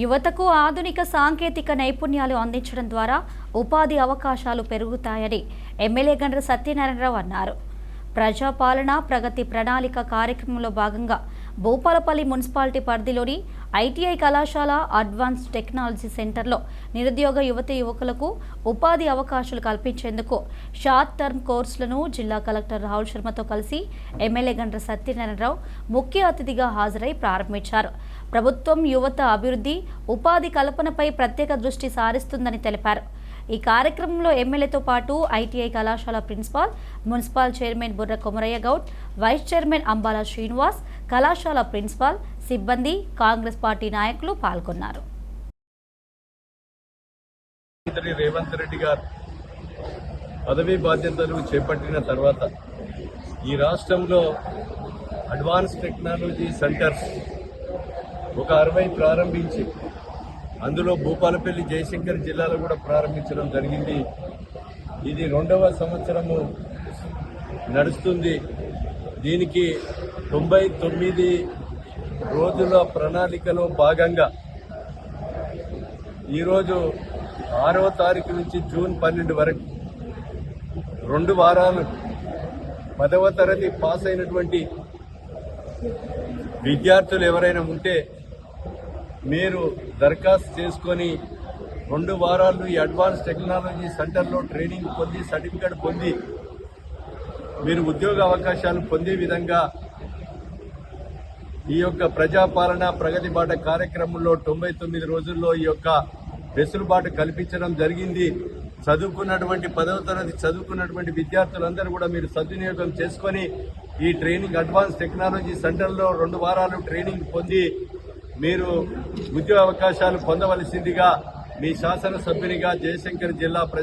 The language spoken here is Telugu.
యువతకు ఆధునిక సాంకేతిక నైపుణ్యాలు అందించడం ద్వారా ఉపాధి అవకాశాలు పెరుగుతాయని ఎమ్మెల్యే గండ్ర సత్యనారాయణరావు అన్నారు. ప్రజాపాలన ప్రగతి ప్రణాళిక కార్యక్రమంలో భాగంగా భూపాలపల్లి మున్సిపాలిటీ పరిధిలోని ఐటీఐ కళాశాల అడ్వాన్స్డ్ టెక్నాలజీ సెంటర్లో నిరుద్యోగ యువకులకు ఉపాధి అవకాశాలు కల్పించేందుకు షార్ట్ టర్మ్ కోర్సులను జిల్లా కలెక్టర్ రాహుల్ శర్మతో కలిసి ఎమ్మెల్యే గండ్ర సత్యనారాయణరావు ముఖ్య అతిథిగా హాజరై ప్రారంభించారు. ప్రభుత్వం యువత అభివృద్ధి, ఉపాధి కల్పనపై ప్రత్యేక దృష్టి సారిస్తుందని తెలిపారు. ఈ కార్యక్రమంలో ఎమ్మెల్యేతో పాటు ఐటీఐ కళాశాల ప్రిన్సిపాల్, మున్సిపల్ చైర్మన్ బుర్ర కొమరయ్య గౌడ్, వైస్ చైర్మన్ అంబాల శ్రీనివాస్, కళాశాల ప్రిన్సిపాల్, సిబ్బంది, కాంగ్రెస్ పార్టీ నాయకులు పాల్గొన్నారు. రేవంత్ రెడ్డి గారు పదవీ బాధ్యతలు చేపట్టిన తర్వాత ఈ రాష్ట్రంలో అడ్వాన్స్ టెక్నాలజీ సెంటర్స్ ఒక 60 ప్రారంభించి అందులో భూపాలపల్లి, జయశంకర్ జిల్లాలో కూడా ప్రారంభించడం జరిగింది. ఇది 2వ సంవత్సరము నడుస్తుంది. దీనికి 99 రోజుల ప్రణాళికలో భాగంగా ఈరోజు 6వ తారీఖు నుంచి జూన్ 12 వరకు 2 వారాలు 10వ తరగతి పాస్ అయినటువంటి విద్యార్థులు ఎవరైనా ఉంటే మీరు దరఖాస్తు చేసుకొని 2 వారాలు ఈ అడ్వాన్స్ టెక్నాలజీ సెంటర్లో ట్రైనింగ్ పొంది, సర్టిఫికేట్ పొంది మీరు ఉద్యోగ అవకాశాలు పొందే విధంగా ఈ యొక్క ప్రజాపాలన ప్రగతి బాట కార్యక్రమంలో 99 రోజుల్లో ఈ యొక్క వెసులుబాటు కల్పించడం జరిగింది. చదువుకున్నటువంటి 10వ తరగతి చదువుకున్నటువంటి విద్యార్థులందరూ కూడా మీరు సద్వినియోగం చేసుకొని ఈ ట్రైనింగ్ అడ్వాన్స్ టెక్నాలజీ సెంటర్లో 2 వారాలు ట్రైనింగ్ పొంది మీరు ఉద్యోగ అవకాశాలు పొందవలసిందిగా మీ శాసనసభ్యునిగా జయశంకర్ జిల్లా